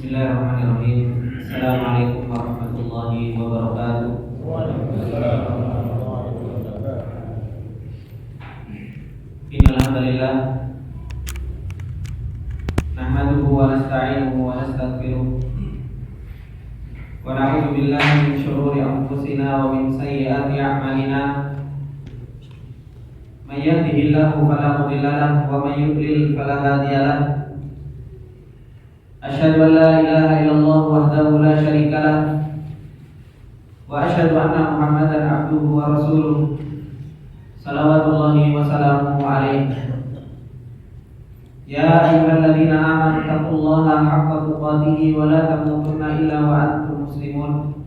Bismillahirrahmanirrahim. Assalamualaikum warahmatullahi wabarakatuh. Waalaikumsalam warahmatullahi wabarakatuh. Innal hamdalillah nahmaduhu wa nasta'inuhu wa nastaghfiruh wa na'udzu billahi min shururi anfusina wa min sayyiati a'malina. May yahdihillahu fala mudilla lahu wa may yudlil fala hadiya lahu. Asyhadu an la ilaha illallah wahdahu la syarika lah wa asyhadu anna Muhammadan abduhu wa rasuluh salawatullahi wa salamuhu alaihi. Ya ayyuhalladzina amanu taqullaha haqqa tuqatih wa la tamutunna illa wa antum muslimun.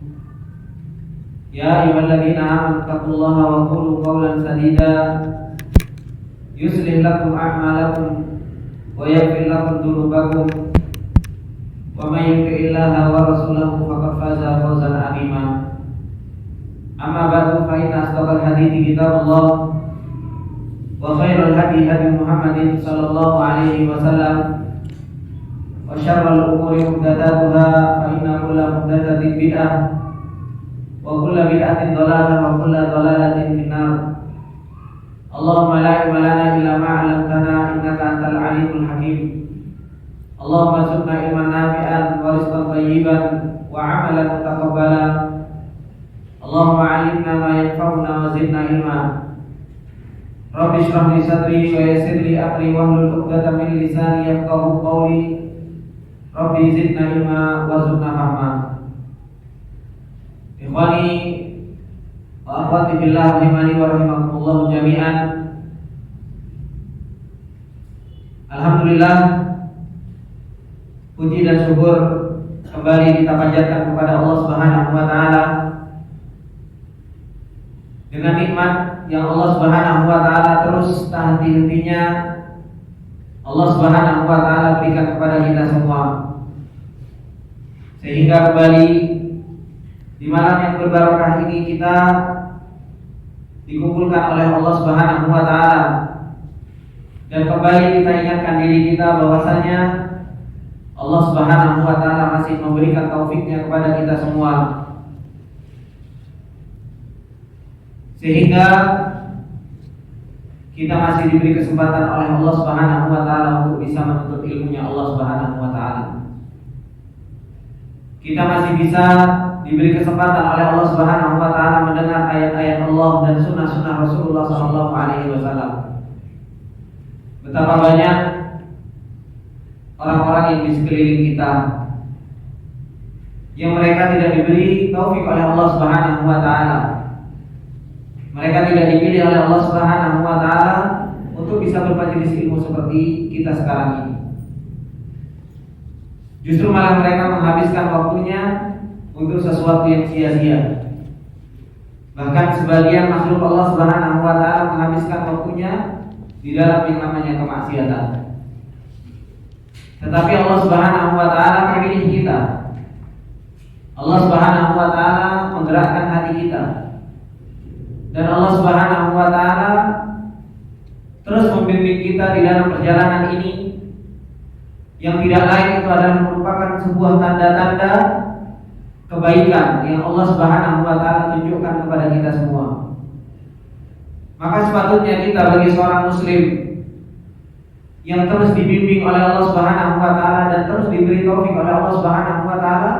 Ya ayyuhalladzina amanu taqullaha wa qulu qawlan sadida yuslih lakum a'malakum wa yaghfir lakum dhunubakum. Wa may yuti'illaha wa rasulahu faqad faza fawzan 'azima. Amma ba'du fa inna asdaqal hadithi kitabullah wa khairul hadi hadi Muhammadin sallallahu alaihi wasallam wa syarrul umuri muhdatsatuha fa inna kulla muhdatsatin bid'ah wa kulla bid'atin dhalalah wa kulla dhalalatin finnar. Allahumma la ilma lana illa ma 'allamtana innaka antal alimul hakim. Allahumma zidna ilman nafi'an wa rizqan thayyiban wa 'amalan mutaqabbala. Allahumma 'allimna ma yanfa'una wa zidna ilma. Rabbi shrah li sadri wa yassir li amri wahlul 'uqdatam min lisani yafqahu qawli. Rabbi zidna ilma wa zidna fahma. Ikhwani wa akhwati billah rahimani wa rahimakumullah jami'an. Alhamdulillah, puji dan syukur kembali kita panjatkan kepada Allah Subhanahu wa taala dengan nikmat yang Allah Subhanahu wa taala terus tak henti-hentinya Allah Subhanahu wa taala berikan kepada kita semua, sehingga kembali di malam yang berbarokah ini kita dikumpulkan oleh Allah Subhanahu wa taala dan kembali kita ingatkan diri kita bahwasanya Allah Subhanahu wa taala masih memberikan taufiknya kepada kita semua, sehingga kita masih diberi kesempatan oleh Allah Subhanahu wa taala untuk bisa menuntut ilmunya Allah Subhanahu wa taala. Kita masih bisa diberi kesempatan oleh Allah Subhanahu wa taala mendengar ayat-ayat Allah dan sunnah-sunnah Rasulullah sallallahu alaihi wasallam. Betapa banyak orang-orang yang di sekeliling kita yang mereka tidak diberi taufik oleh Allah Subhanahu wa taala. Mereka tidak dipilih oleh Allah Subhanahu wa taala untuk bisa bermajelis ilmu seperti kita sekarang ini. Justru malah mereka menghabiskan waktunya untuk sesuatu yang sia-sia. Bahkan sebagian makhluk Allah Subhanahu wa taala menghabiskan waktunya di dalam yang namanya kemaksiatan. Tetapi Allah Subhanahu wa taala memilih kita. Allah Subhanahu wa taala menggerakkan hati kita. Dan Allah Subhanahu wa taala terus membimbing kita di dalam perjalanan ini yang tidak lain itu adalah merupakan sebuah tanda-tanda kebaikan yang Allah Subhanahu wa taala tunjukkan kepada kita semua. Maka sepatutnya kita bagi seorang muslim yang terus dibimbing oleh Allah Subhanahu wa taala dan terus diberi taufik oleh Allah Subhanahu wa taala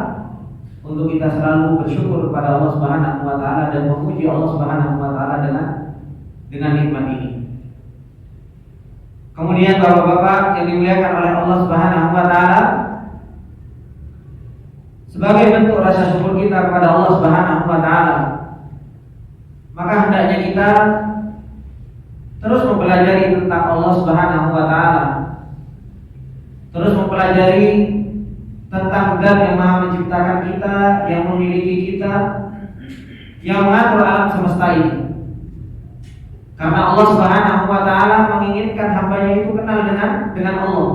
untuk kita selalu bersyukur kepada Allah Subhanahu wa taala dan memuji Allah Subhanahu wa taala dengan nikmat ini. Kemudian Bapak-bapak yang dimuliakan oleh Allah Subhanahu wa taala, sebagai bentuk rasa syukur kita kepada Allah Subhanahu wa taala, maka hendaknya kita terus mempelajari tentang Allah Subhanahu wa taala. Terus mempelajari tentang Zat yang Maha menciptakan kita, yang memiliki kita, yang mengatur alam semesta ini. Karena Allah Subhanahu wa taala menginginkan hamba-Nya itu kenal dengan Allah.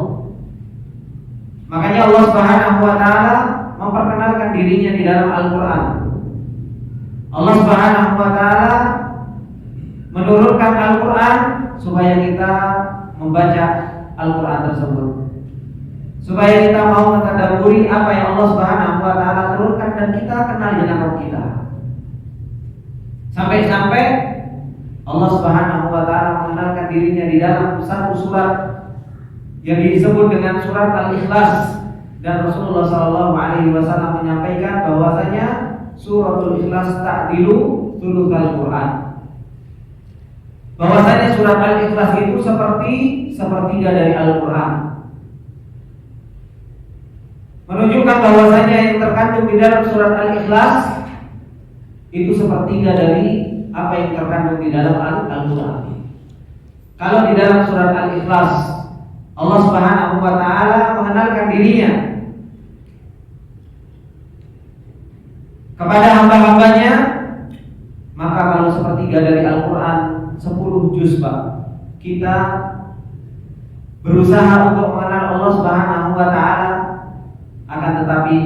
Makanya Allah Subhanahu wa taala memperkenalkan dirinya di dalam Al-Qur'an. Allah Subhanahu wa taala menurunkan Al-Qur'an supaya kita membaca Al-Qur'an tersebut. supaya kita mau mentadabburi apa yang Allah Subhanahu wa taala turunkan dan kita kenal dengan Rabb kita. Sampai-sampai Allah Subhanahu wa taala mengenalkan dirinya di dalam satu surat yang disebut dengan surat Al-Ikhlas, dan Rasulullah sallallahu alaihi wasallam menyampaikan bahwasanya suratul Ikhlas ta'dilu thulutsal Quran. Bahwasanya surat Al-Ikhlas itu seperti sepertiga dari Al-Quran, menunjukkan bahwasanya yang terkandung di dalam surat Al-Ikhlas itu sepertiga dari apa yang terkandung di dalam Al-Quran. Kalau di dalam surat Al-Ikhlas Allah Subhanahu wa taala mengenalkan dirinya kepada hamba-hambanya, maka kalau sepertiga dari Al-Quran 10 juz Pak, kita berusaha untuk mengenal Allah Subhanahu wa taala, akan tetapi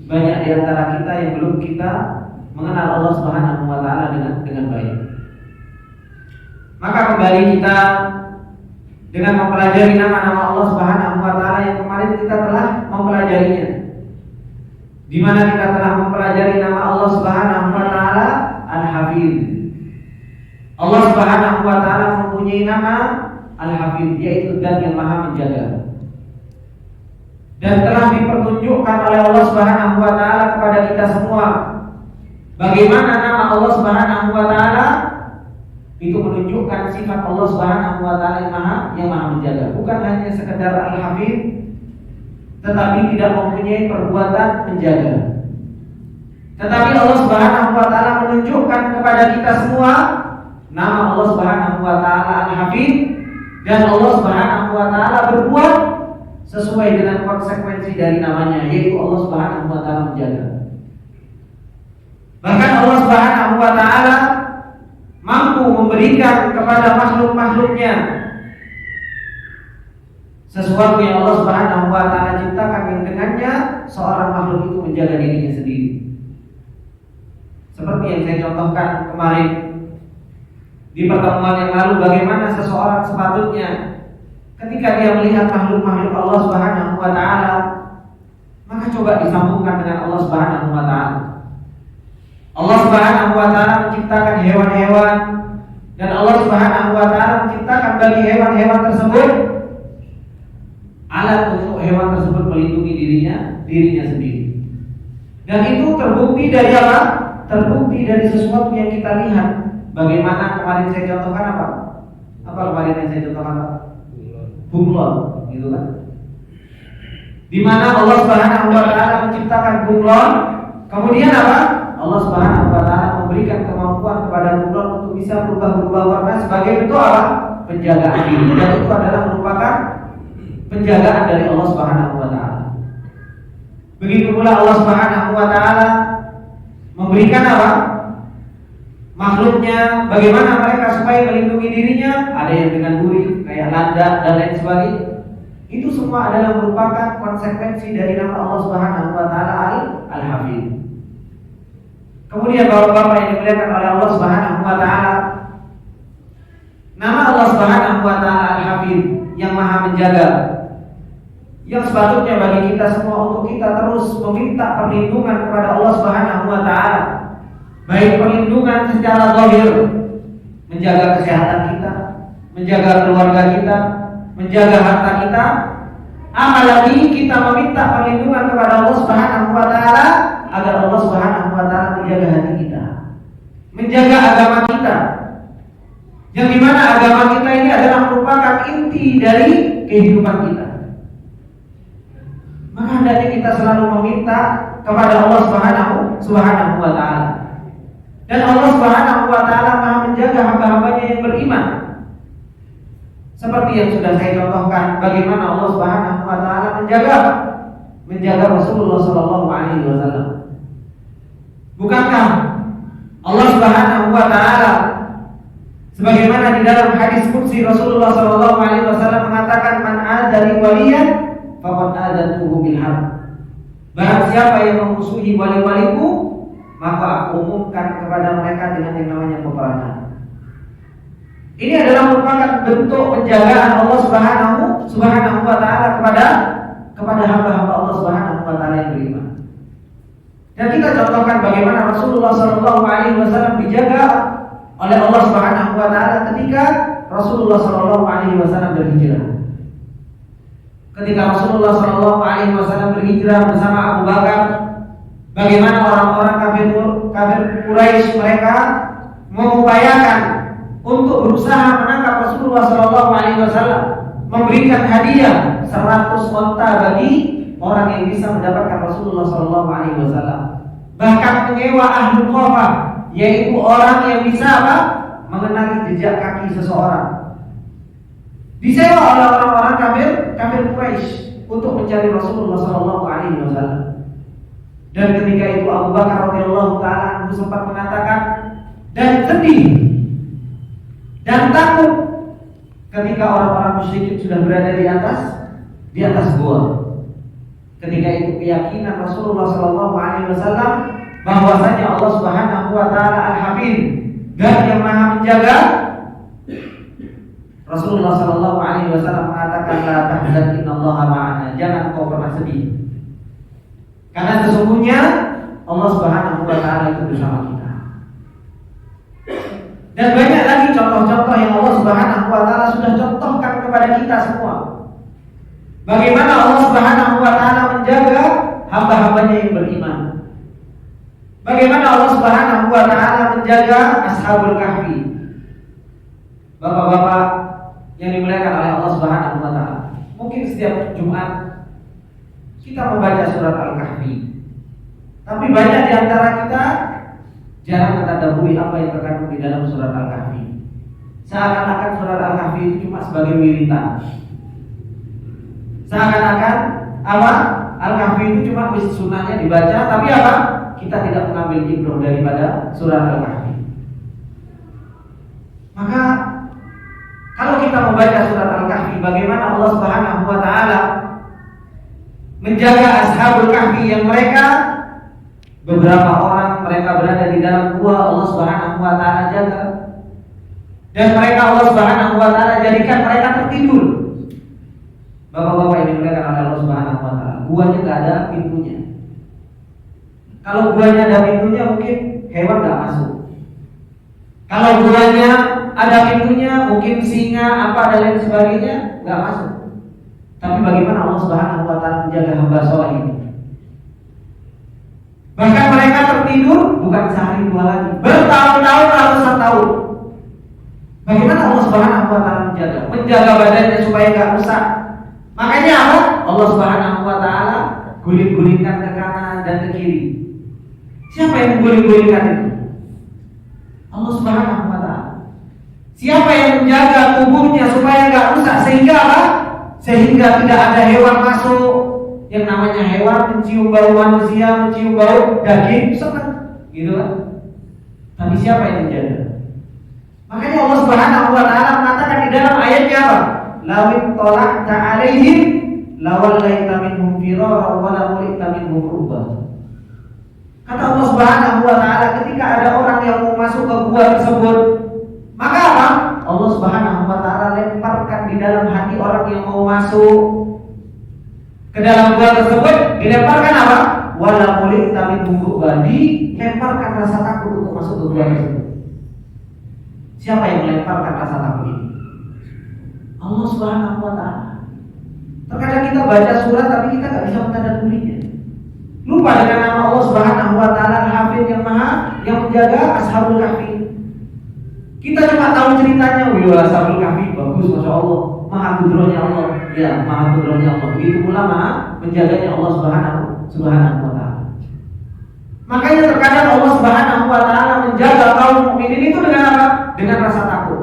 banyak di antara kita yang belum kita mengenal Allah Subhanahu wa taala dengan baik. Maka kembali kita dengan mempelajari nama-nama Allah Subhanahu wa taala yang kemarin kita telah mempelajarinya. Di mana kita telah mempelajari nama Allah Subhanahu wa taala Al-Hafiz. Allah Subhanahu wa taala mempunyai nama Al-Hafiz, yaitu Zat yang Maha menjaga. Dan telah dipertunjukkan oleh Allah Subhanahu wa taala kepada kita semua bagaimana nama Allah Subhanahu wa taala itu menunjukkan sifat Allah Subhanahu wa taala yang maha menjaga. Bukan hanya sekedar Al-Hafiz, tetapi tidak mempunyai perbuatan menjaga. Tetapi Allah Subhanahu wa taala menunjukkan kepada kita semua nama Allah Subhanahu wa taala Al-Hafiz, dan Allah Subhanahu wa taala berbuat sesuai dengan konsekuensi dari namanya, yaitu Allah Subhanahu wa taala menjaga. Bahkan Allah Subhanahu wa taala mampu memberikan kepada makhluk-makhluknya sesuatu yang Allah Subhanahu wa taala ciptakan, yang dengannya seorang makhluk itu menjaga dirinya sendiri. Seperti yang saya contohkan kemarin di pertemuan yang lalu, bagaimana seseorang sepatutnya ketika dia melihat makhluk-makhluk Allah Subhanahu wa taala, maka coba disambungkan dengan Allah Subhanahu wa taala. Allah Subhanahu wa taala menciptakan hewan-hewan, dan Allah Subhanahu wa taala menciptakan bagi hewan-hewan tersebut alat untuk hewan tersebut melindungi dirinya sendiri. Dan itu terbukti dari apa? Terbukti dari sesuatu yang kita lihat. Bagaimana kemarin saya contohkan apa? Apa kemarin yang saya contohkan apa? Bunglon, gitu kan? Di mana Allah Subhanahu wa taala menciptakan bunglon, kemudian apa? Allah Subhanahu wa taala memberikan kemampuan kepada bunglon untuk bisa berubah-ubah warna sebagai bentuk apa? Penjagaan diri. Dan itu adalah merupakan penjagaan dari Allah Subhanahu wa taala. Begitu pula Allah Subhanahu wa taala memberikan apa? Makhluknya, bagaimana mereka supaya melindungi dirinya. Ada yang dengan duri, kayak landak dan lain sebagainya. Itu semua adalah merupakan konsekuensi dari nama Allah Subhanahu wa taala Al-Hafiz. Kemudian bapak-bapak yang dimuliakan oleh Allah Subhanahu wa taala, nama Allah Subhanahu wa taala Al-Hafiz yang maha menjaga, yang sepatutnya bagi kita semua untuk kita terus meminta perlindungan kepada Allah Subhanahu wa taala. Baik perlindungan secara zahir, menjaga kesehatan kita, menjaga keluarga kita, menjaga harta kita, apalagi kita meminta perlindungan kepada Allah Subhanahu wa taala agar Allah Subhanahu wa taala menjaga hati kita, menjaga agama kita. Yang dimana agama kita ini adalah merupakan inti dari kehidupan kita. Maka hendaknya kita selalu meminta kepada Allah Subhanahu wa taala. Dan Allah Subhanahu wa taala maha menjaga hamba-hambanya yang beriman. Seperti yang sudah saya contohkan, bagaimana Allah Subhanahu wa taala menjaga Rasulullah sallallahu alaihi wasallam. Bukankah Allah Subhanahu wa taala sebagaimana di dalam hadis qudsi Rasulullah sallallahu alaihi wasallam mengatakan, man adali waliyan faqad adantuhu bil harb. Barang siapa yang memusuhi wali-waliku, maka aku umumkan kepada mereka dengan yang namanya peperangan. Ini adalah merupakan bentuk penjagaan Allah Subhanahu wa taala kepada hamba-hamba Allah Subhanahu wa taala yang beriman. Dan kita contohkan bagaimana Rasulullah sallallahu alaihi wasallam dijaga oleh Allah Subhanahu wa taala ketika Rasulullah sallallahu alaihi wasallam berhijrah. Ketika Rasulullah sallallahu alaihi wasallam berhijrah bersama Abu Bakar, bagaimana orang-orang kafir Quraisy mereka mengupayakan untuk berusaha menangkap Rasulullah sallallahu alaihi wasallam, memberikan hadiah 100 onta bagi orang yang bisa mendapatkan Rasulullah sallallahu alaihi wasallam. Bahkan menyewa ahli qafah, yaitu orang yang bisa mengenali jejak kaki seseorang. Disewa oleh orang-orang kafir Quraisy untuk mencari Rasulullah sallallahu alaihi wasallam. Dan ketika itu Abu Bakar radhiyallahu taala sempat mengatakan dan sedih dan takut ketika orang-orang musyrikin sudah berada di atas gua. Ketika itu keyakinan Rasulullah sallallahu alaihi wasallam bahwasanya Allah Subhanahu wa taala Al-Hafiz, dan yang Maha menjaga. Rasulullah sallallahu alaihi wasallam mengatakan la tahzan innallaha ma'ana, jangan kau pernah sedih. Karena sesungguhnya Allah Subhanahu wa taala itu bersama kita. Dan banyak lagi contoh-contoh yang Allah Subhanahu wa taala sudah contohkan kepada kita semua. Bagaimana Allah Subhanahu wa taala menjaga hamba-hambanya yang beriman. Bagaimana Allah Subhanahu wa taala menjaga Ashabul Kahfi. Bapak-bapak yang dimuliakan oleh Allah Subhanahu wa taala. Mungkin setiap Jumat kita membaca surat Al-Kahfi. Tapi banyak di antara kita jarang mentadabburi apa yang terkandung di dalam surat Al-Kahfi. Seakan-akan surat Al-Kahfi itu cuma sebagai wiritan. Seakan-akan Al-Kahfi itu cuma sunnahnya dibaca, tapi kita tidak mengambil ibrah daripada surat Al-Kahfi. Maka kalau kita membaca surat Al-Kahfi, bagaimana Allah Subhanahu wa taala menjaga Ashabul Kahfi yang mereka beberapa orang mereka berada di dalam gua, Allah Subhanahu wa taala jaga. Dan mereka Allah Subhanahu wa taala jadikan mereka tertidur. Bapak-bapak yang dimuliakan oleh Allah Subhanahu wa taala, guanya enggak ada pintunya. Kalau guanya ada pintunya mungkin hewan enggak masuk. Kalau guanya ada pintunya mungkin singa apa dan lain sebagainya enggak masuk. Tapi bagaimana Allah Subhanahu wa taala menjaga hamba soleh ini? Bahkan mereka tertidur bukan sehari dua lagi, bertahun-tahun, ratusan tahun. Bagaimana Allah Subhanahu wa taala menjaga badannya supaya enggak rusak? Makanya Allah Subhanahu wa taala guling-gulingkan ke kanan dan ke kiri. Siapa yang guling-gulingkan itu? Allah Subhanahu wa taala. Siapa yang menjaga tubuhnya supaya enggak rusak sehingga tidak ada hewan masuk. Yang namanya hewan mencium bau manusia, mencium bau daging, senang, gitu kan? Tapi siapa yang menjaga? Makanya Allah Subhanahu wa taala mengatakan di dalam ayatnya apa? Lawin tolakta alaihim lawallaita minhum firara wa la mulita minhum rubba. Kata Allah Subhanahu wa taala, ketika ada orang yang mau masuk ke gua tersebut, maka apa? Allah Subhanahu wa taala lemparkan di dalam hati orang yang mau masuk ke dalam gua tersebut, dilemparkan apa? Wala mulita minhum rubba, dilemparkan rasa takut untuk masuk ke gua tersebut. Siapa yang melemparkan rasa takut ini? Allah Subhanahu wa taala. Terkadang kita baca surat tapi kita enggak bisa mentadabburinya. Lupa dengan nama Allah Subhanahu wa taala Al-Hafiz yang Maha yang menjaga Ashabul Kahfi. Kita cuma tahu ceritanya, wah Ashabul Kahfi bagus Masya Allah, Maha kudrohnya Allah. Ya, Maha kudrohnya Allah. Begitu pula Maha menjaganya Allah Subhanahu wa taala. Makanya terkadang Allah Subhanahu wa taala menjaga kaum mukminin itu dengan apa? Dengan rasa takut.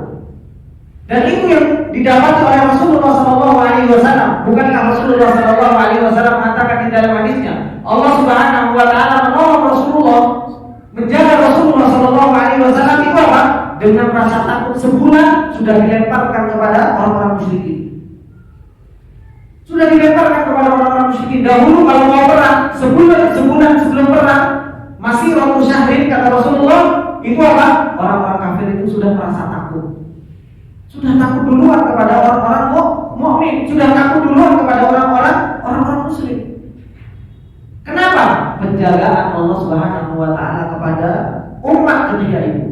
Dan itu yang didapati oleh Rasulullah sallallahu alaihi wasallam. Bukankah Rasulullah sallallahu alaihi wasallam mengatakan di dalam hadisnya, Allah Subhanahu wa taala menolong Rasulullah, menjaga Rasulullah sallallahu alaihi wasallam itu apa? Dengan rasa takut sebulan sudah dilemparkan kepada orang-orang musyrikin. Sudah dilemparkan kepada orang-orang musyrikin. Dahulu kalau mau perang, sebulan sebelum perang, masih Rabu Syahrin kata Rasulullah, itu apa? Orang-orang kafir itu sudah merasa takut. Sudah takut duluan kepada orang-orang mukmin, sudah takut duluan kepada orang-orang penjagaan Allah Subhanahu wa taala kepada umat ketika itu.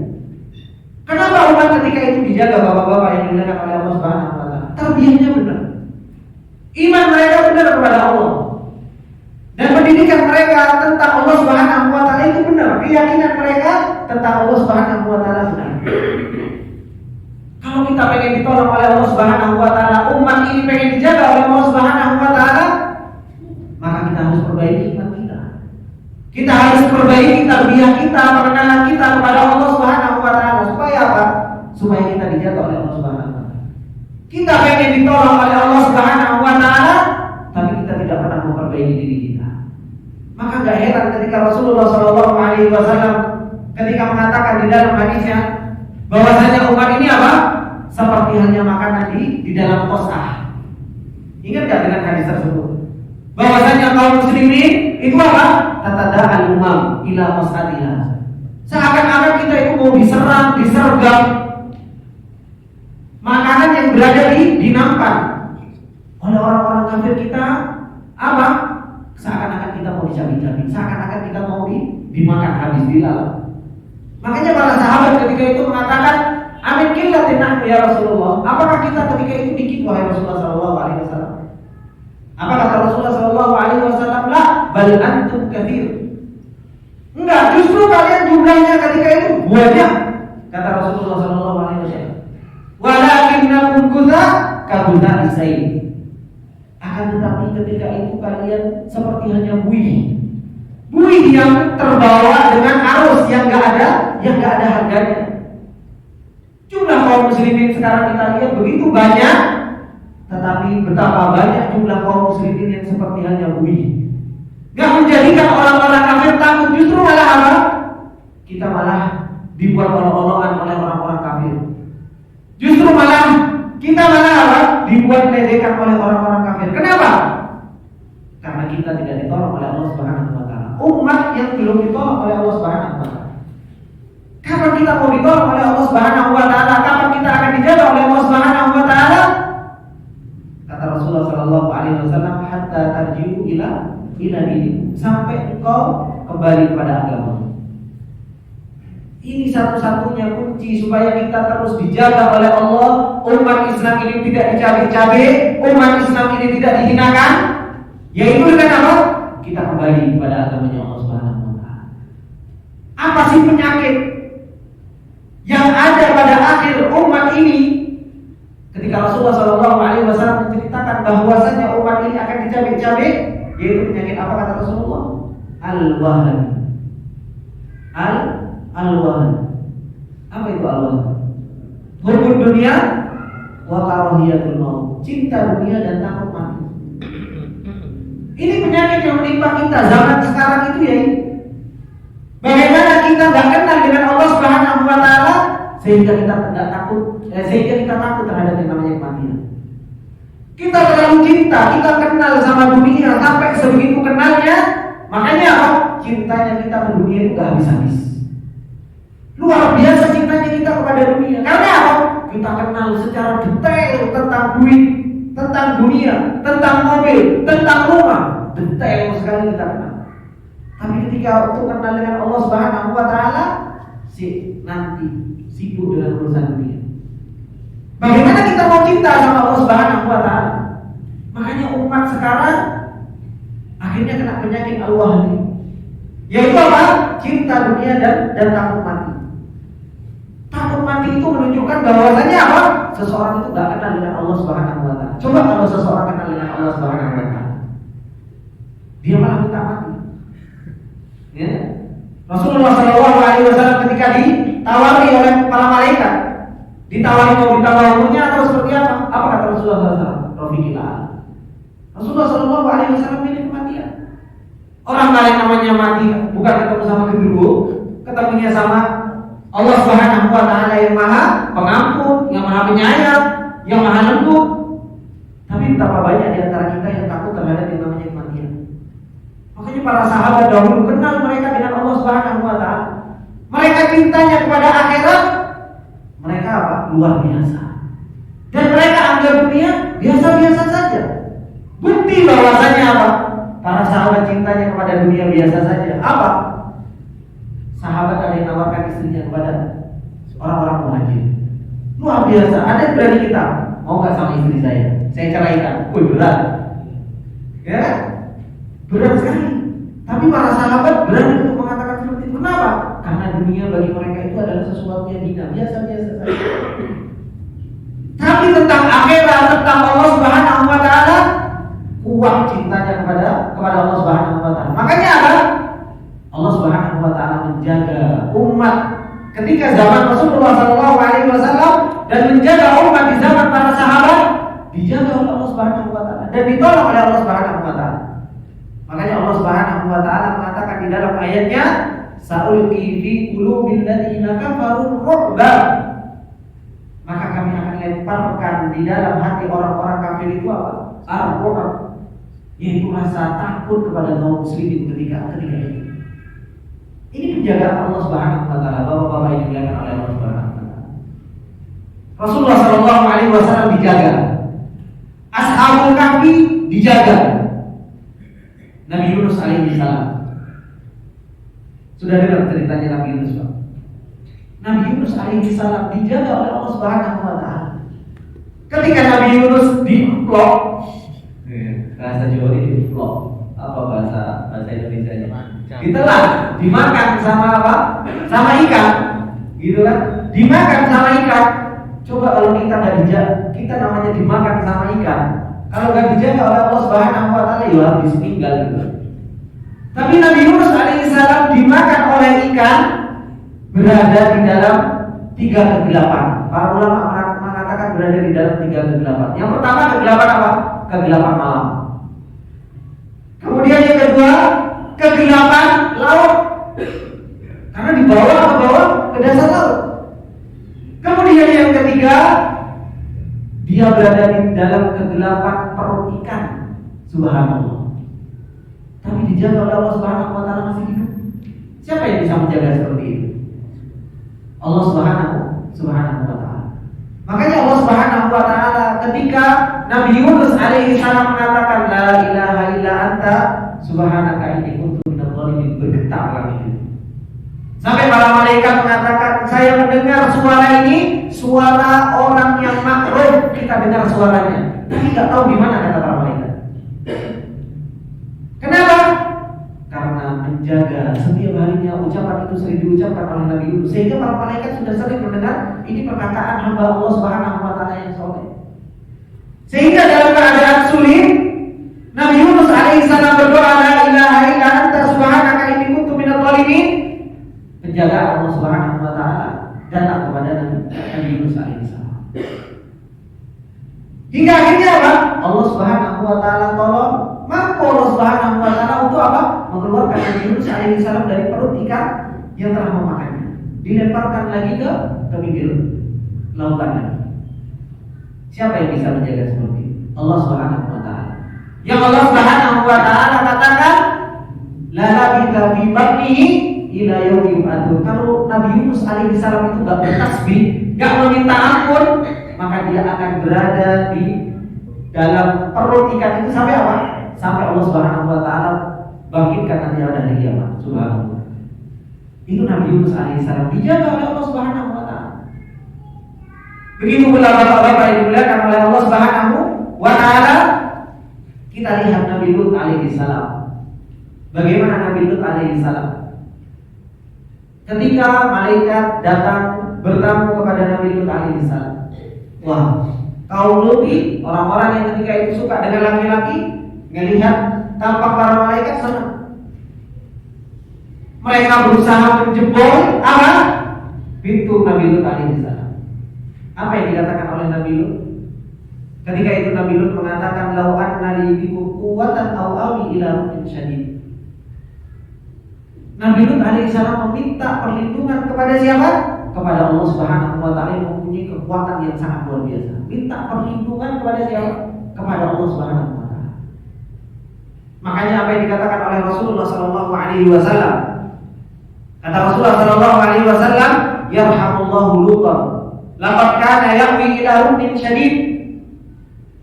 Kenapa umat ketika itu dijaga, Bapak-bapak yang dimuliakan oleh Allah Subhanahu wa taala? Tarbiyahnya benar. Iman mereka benar kepada Allah. Dan pendidikan mereka tentang Allah Subhanahu wa taala itu benar. Keyakinan mereka tentang Allah Subhanahu wa taala benar. Kalau kita pengen ditolong oleh Allah Subhanahu wa taala, umat ini pengen dijaga oleh Allah Subhanahu wa taala, maka kita harus perbaiki iman kita. Kita harus perbaiki tarbiyah kita, pengenalan kita kepada Allah Subhanahu wa taala. Supaya apa? Supaya kita dijaga oleh Allah Subhanahu wa taala. Kita pengen ditolong oleh Allah Subhanahu wa taala, tapi kita tidak pernah memperbaiki diri kita. Maka gak heran ketika Rasulullah SAW ketika mengatakan di dalam hadisnya bahwasanya umat ini apa? Seperti halnya makanan di dalam qas'ah. Ingat gak dengan hadis tersebut? Bahwasanya kaum muslimin itu apa? Tatada'al umam ila qas'atiha. Seakan-akan kita itu mau diserang, disergap. Makanan yang berada di nampan oleh orang-orang kafir kita apa? Seakan-akan kita mau dicabik-cabik, seakan-akan kita mau dimakan habis dilalam. Makanya para sahabat ketika itu mengatakan, amin qillatin nahnu ya Rasulullah. Apakah kita ketika itu dikit wahai Rasulullah sallallahu alaihi wasallam? Apa kata Rasulullah sallallahu alaihi wasallam? La, bal antum katsir. Enggak, justru kalian jumlahnya ketika itu banyak. Kata Rasulullah sallallahu alaihi wasallam. Walakinnakum kutha kabutha isain. Akan tetapi ketika itu kalian seperti hanya buih. Buih yang terbawa dengan arus yang gak ada harganya. Jumlah kaum muslimin sekarang kita lihat begitu banyak, tetapi betapa banyak jumlah kaum muslimin yang seperti hanya buih. Gak menjadikan orang-orang kafir takut, justru malah apa? Kita malah dibuat olok-olokan oleh orang-orang kafir. Justru malah kita malah apa? Dibuat meledekkan oleh orang-orang kafir. Kenapa? Karena kita tidak ditolong oleh Allah Subhanahu wa taala. Umat yang belum ditolong oleh Allah Subhanahu wa taala. Kapan kita mau ditolong oleh Allah Subhanahu wa taala? Kapan kita akan dijaga oleh Allah Subhanahu wa taala? Kata Rasulullah sallallahu alaihi wasallam, hatta tarji'u ila dinikum, sampai engkau kembali kepada agama. Ini satu-satunya kunci supaya kita terus dijaga oleh Allah. Umat Islam ini tidak dicabik-cabik, umat Islam ini tidak dihinakan, yaitu dengan apa? Kita kembali kepada agamanya Allah Subhanahu wa taala. Apa sih penyakit yang ada pada akhir umat ini? Ketika Rasulullah SAW menceritakan bahwasanya umat ini akan dicabik-cabik, yaitu penyakit apa kata Rasulullah? Al-wahan. Al-wahan. Apa itu al-wahan? Hubbud dunia wa karahiyatul maut. Cinta dunia dan takut mati. Ini penyakit yang menimpa kita zaman sekarang itu ya. Bagaimana kita tidak kenal dengan Allah Subhanahu wa taala sehingga kita tidak takut, sehingga kita takut terhadap yang namanya kematian. Kita terlalu cinta, kita kenal sama dunia sampai sebegitu kenalnya, makanya apa? Cintanya kita ke dunia itu gak habis-habis. Luar biasa cintanya kita kepada dunia. Karena apa? Kita kenal secara detail tentang duit, tentang dunia, tentang mobil, tentang rumah. Detail sekali kita kenal. Tapi ketika untuk kenal dengan Allah Subhanahu wa taala, nanti sibuk dengan urusan dunia. Bagaimana kita mau cinta sama Allah Subhanahu wa taala? Makanya umat sekarang akhirnya kena penyakit al-wahni. Yaitu apa? Cinta dunia dan takut mati. Takut mati itu menunjukkan bahwasanya apa? Seseorang itu tidak kenal dengan Allah Subhanahu wa taala. Coba kalau seseorang kenal dengan Allah Subhanahu wa taala, dia malah minta mati. Ya. Rasulullah SAW ketika ditawari oleh para malaikat, ditawari mau ditawar umurnya atau seperti apa? Apa kata Rasulullah SAW? Rafiqillah. Rasulullah SAW pilih kematian. Orang lain namanya mati bukan ketemu sama genderuwo, ketemunya sama Allah Subhanahu wa taala yang Maha Pengampun, yang Maha Penyayang, yang Maha Lembut. Tapi betapa banyak di antara kita yang takut terhadap yang namanya kematian. Makanya para sahabat dahulu kenal mereka dengan Allah Subhanahu wa taala. Mereka cintanya kepada akhirat, mereka apa? Luar biasa. Dan mereka anggap dunia biasa-biasa saja. Bukti bahwasanya apa? Para sahabat cinta cintanya kepada dunia biasa saja. Apa? Sahabat ada yang nawarkan istrinya kepada orang-orang muhajir. Luar biasa. Ada yang berani kita, mau nggak sama istri saya ceraikan. Berat, ya, berat sekali. Tapi para sahabat berani untuk mengatakan seperti itu. Kenapa? Karena dunia bagi mereka itu adalah sesuatu yang hina, biasa-biasa saja. Tapi tentang akhirat, tentang Allah Subhanahu wa taala, kuat cintanya kepada Allah Subhanahu wa taala. Makanya apa? Allah Subhanahu wa taala menjaga umat ketika zaman Rasulullah sallallahu alaihi wasallam dan menjaga umat di zaman para sahabat, dijaga oleh Allah Subhanahu wa taala dan ditolong oleh Allah Subhanahu wa taala. Makanya Allah Subhanahu wa taala mengatakan di dalam ayatnya, "Sa'ulqi fi qulubil ladzina kafaru ru'ba." Maka kami akan lemparkan di dalam hati orang-orang kafir itu apa? Ar-ru'b, yaitu rasa takut kepada kaum muslimin ketika itu. Ini penjagaan Allah Subhanahu wa taala. Bapak-bapak yang dimuliakan oleh Allah Subhanahu wa taala. Rasulullah sallallahu alaihi wasallam dijaga. Ashabul Kahfi dijaga. Nabi Yunus alaihi salam. Sudah dengar ceritanya Nabi Yunus, Pak? Nabi Yunus alaihi salam dijaga oleh Allah Subhanahu wa taala. Ketika Nabi Yunus diplok, bahasa Jawa ini diplok. Apa bahasa Indonesia-nya? Ditelan, dimakan sama apa? Sama ikan. Gitu kan? Dimakan sama ikan. Coba kalau kita nggak dijaga, kita namanya dimakan sama ikan. Kalau nggak dijaga oleh Allah Subhanahu wa taala, ya habis tinggal gitu. Tapi Nabi Yunus alaihissalam dimakan oleh ikan, berada di dalam 3 kegelapan. Para ulama mengatakan berada di dalam 3 kegelapan. Yang pertama kegelapan apa? Kegelapan malam. Kemudian yang kedua kegelapan laut, karena dibawa ke bawah ke dasar laut. Kemudian yang ketiga, dia berada di dalam kegelapan perut ikan. Subhanallah. Tapi dijaga oleh Allah Subhanahu wa taala masih hidup. Siapa yang bisa menjaga seperti itu? Allah Subhanahu wa taala. Makanya Allah Subhanahu wa taala ketika Nabi Yunus alaihi salam mengatakan la ilaha illa anta subhanaka inni kuntu minadh dhalimin, bergetar langit. Sampai para malaikat mengatakan, saya mendengar suara ini, suara orang yang makruh, kita dengar suaranya, tapi tidak tahu di mana, kata para malaikat. Kenapa? Karena menjaga setiap harinya ucapan itu sering diucapkan oleh Nabi Yunus, sehingga para malaikat sudah sering mendengar ini perkataan hamba Allah Subhanahu wa taala yang saleh. Sehingga dalam keadaan sulit, Nabi Yunus alaihissalam berdoa, la ilaha illa anta subhanaka inni kuntu minadh dhalimin. Penjagaan Allah Subhanahu wa taala datang kepada Nabi Yunus alaihissalam. Hingga akhirnya apa? Allah Subhanahu wa taala tolong, mampu Allah Subhanahu wa taala untuk apa? Mengeluarkan Nabi Yunus alaihissalam dari perut ikan yang telah memakannya. Dilemparkan lagi ke pinggir lautan. Siapa yang bisa menjaga seperti itu? Allah Subhanahu wa taala. Yang Allah Subhanahu wa taala katakan, la labitha fi batnihi ila yaumi yub'atsun. Kalau Nabi Yunus alaihi salam itu enggak bertasbih, enggak meminta ampun, maka dia akan berada di dalam perut ikan itu sampai apa? Sampai Allah Subhanahu wa taala bangkitkan nanti pada hari kiamat. Subhanallah. Itu Nabi Yunus alaihi salam dijaga oleh Allah Subhanahu wa taala. Begitu pula bapak-bapak yang dimuliakan oleh Allah Subhanahu wa taala, kita lihat Nabi Lut alaihi salam. Bagaimana Nabi Lut alaihi salam? Ketika malaikat datang bertamu kepada Nabi Lut alaihi salam. Wah, kaum Lut, orang-orang yang ketika itu suka dengan laki-laki, melihat tampak para malaikat senang. Mereka berusaha menjebol apa? Pintu Nabi Lut alaihi salam. Apa yang dikatakan oleh Nabi Lut? Ketika itu Nabi Lut mengatakan, lau anna li bikum quwwatan aw awi ila ruhin syadid. Nabi Lut alaihissalam meminta perlindungan kepada siapa? Kepada Allah Subhanahu wa taala yang mempunyai kekuatan yang sangat luar biasa. Minta perlindungan kepada siapa? Kepada Allah Subhanahu wa taala. Makanya apa yang dikatakan oleh Rasulullah sallallahu alaihi wasallam? Kata Rasulullah sallallahu alaihi wasallam, yarhamullahu Lutan. Laqad kana ya'wi ila ruhin syadid.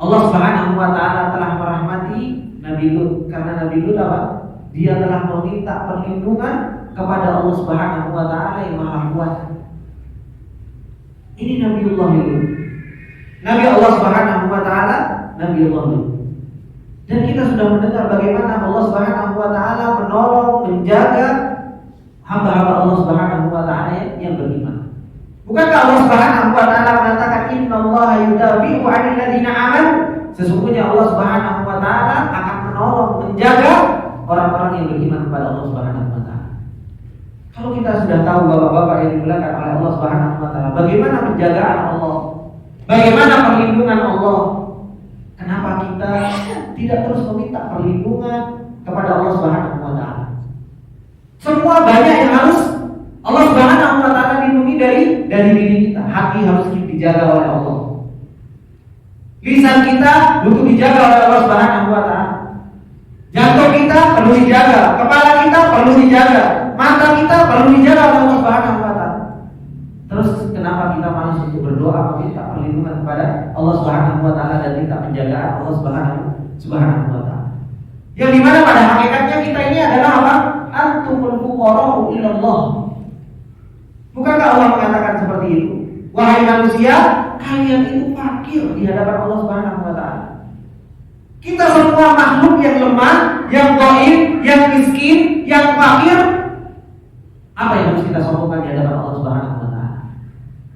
Allah Subhanahu wa taala telah merahmati Nabi Lut karena Nabi Lut apa? Dia telah meminta perlindungan kepada Allah Subhanahu wa taala yang Maha Kuat. Ini Nabiullah itu. Nabi Allah Subhanahu wa taala, Nabiullah itu. Dan kita sudah mendengar bagaimana Allah Subhanahu wa taala menolong, menjaga hamba-hamba Allah Subhanahu wa taala yang beriman. Bukankah Allah Subhanahu wa taala mengatakan innallaha yudafi'u 'anil ladzina amanu? Sesungguhnya Allah Subhanahu wa taala akan menolong, menjaga orang-orang yang beriman kepada Allah Subhanahu wa taala. Kalau kita sudah tahu Bapak-bapak yang dimuliakan oleh Allah Subhanahu wa taala, bagaimana penjagaan Allah? Bagaimana perlindungan Allah? Kenapa kita tidak terus meminta perlindungan kepada Allah Subhanahu wa taala? Semua banyak yang harus Allah Subhanahu wa taala lindungi dari diri kita. Hati harus dijaga oleh Allah. Lisan kita butuh dijaga oleh Allah Subhanahu wa taala. Jantung kita perlu dijaga, kepala kita perlu dijaga, mata kita perlu dijaga oleh Allah Subhanahu wa taala. Terus kenapa kita malas untuk berdoa meminta perlindungan kepada Allah Subhanahu wa taala dan minta penjagaan Allah Subhanahu wa taala? Yang dimana pada hakikatnya kita ini adalah apa? Antumul fuqara'u ilallah. Bukankah Allah mengatakan seperti itu? Wahai manusia, kalian itu fakir di hadapan Allah Subhanahu wa taala. Kita semua makhluk yang lemah, yang dhaif, yang miskin, yang fakir. Apa yang harus kita sombongkan di hadapan Allah Subhanahu wa taala?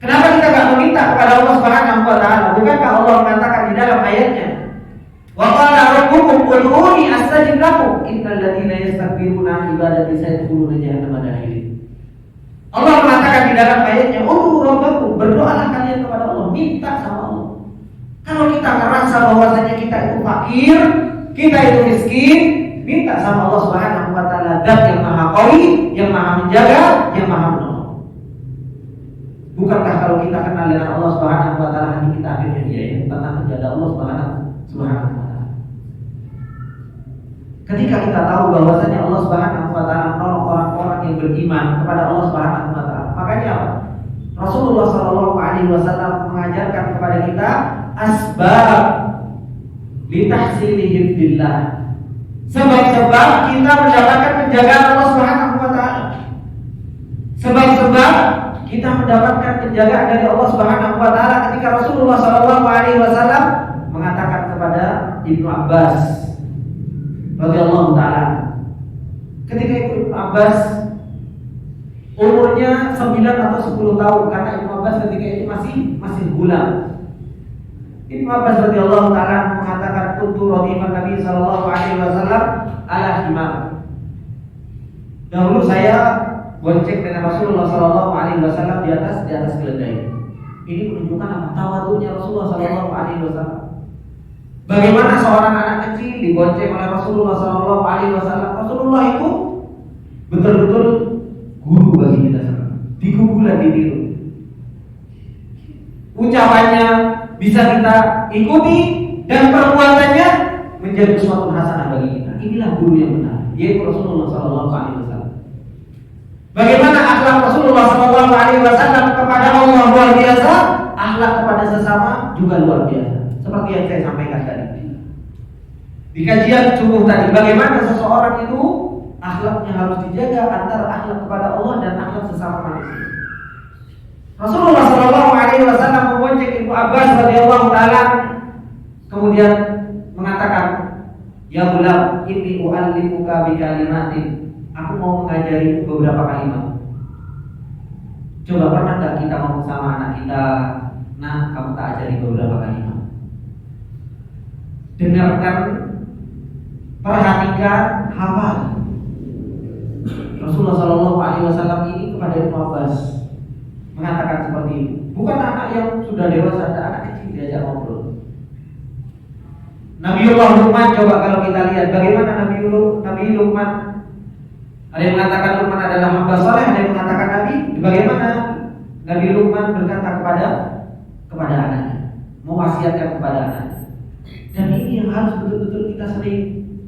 Kenapa kita enggak meminta kepada Allah Subhanahu wa taala? Bukankah Allah mengatakan di dalam ayatnya, "Wa qala rabbukum ud'uni astajib lakum, innal ladzina yastakbiruna 'an ibadati sayadkhuluna jahannama dakhirin." Allah mengatakan di dalam ayatnya, "Ud'u rabbakum," berdoalah kalian kepada Allah, minta sama Allah. Kalau kita merasa bahwasanya kita itu fakir, kita itu miskin, minta sama Allah Subhanahu wa taala, Zat yang Maha Qawi, yang Maha menjaga, yang Maha menolong. Bukankah kalau kita kenal dengan Allah Subhanahu wa taala, hati kita akhirnya dia yang tenang menjaga Allah Subhanahu wa taala. Ketika kita tahu bahwasanya Allah Subhanahu wa taala menolong orang-orang yang beriman kepada Allah Subhanahu wa taala, makanya apa? Rasulullah sallallahu alaihi wasallam mengajarkan kepada kita asbab litahsili hifdzillah. Sebab-sebab kita mendapatkan penjagaan Allah Subhanahu wa taala. Sebab-sebab kita mendapatkan penjagaan dari Allah Subhanahu wa taala ketika Rasulullah sallallahu alaihi wasallam mengatakan kepada Ibnu Abbas radhiyallahu taala, ketika Ibnu Abbas umurnya 9 atau 10 tahun, karena Ibnu Abbas ketika itu masih bulan. Ibnu Abbas radhiyallahu taala mengatakan, "Kuntu radhifan Nabi sallallahu alaihi wasallam ala himar." Dahulu saya bonceng dengan Rasulullah sallallahu alaihi wasallam di atas keledai. Ini menunjukkan apa? Tawadhunya Rasulullah sallallahu alaihi wasallam. Bagaimana seorang anak kecil dibonceng oleh Rasulullah sallallahu alaihi wasallam. Rasulullah itu betul-betul guru bagi kita semua. Digugulan ditiru. Ucapannya bisa kita ikuti dan perbuatannya menjadi suatu hasanah bagi kita. Inilah guru yang benar, yaitu Rasulullah sallallahu alaihi wasallam. Bagaimana akhlak Rasulullah sallallahu alaihi wasallam kepada Allah luar biasa, akhlak kepada sesama juga luar biasa. Seperti yang saya sampaikan tadi di kajian subuh tadi, bagaimana seseorang itu akhlaknya harus dijaga antara akhlak kepada Allah dan akhlak sesama manusia. Rasulullah sallallahu alaihi wasallam membonceng Ibnu Abbas radhiyallahu taala, kemudian mengatakan, "Ya gulam, inni u'allimuka bi kalimatin." Aku mau mengajari beberapa kalimat. Coba pernah enggak kita ngomong sama anak kita, "Nah, kamu tak ajari beberapa kalimat." Dengarkan, perhatikan, hafal. Rasulullah sallallahu alaihi wasallam ini kepada Ibnu Abbas mengatakan seperti ini. Bukan anak yang sudah dewasa, ada anak kecil diajak ngobrol. Nabiullah Luqman, coba kalau kita lihat bagaimana Nabi Luqman. Ada yang mengatakan Luqman adalah hamba saleh, ada yang mengatakan Nabi. Bagaimana Nabi Luqman berkata kepada anaknya, mewasiatkan kepada anaknya. Dan ini yang harus betul-betul kita sering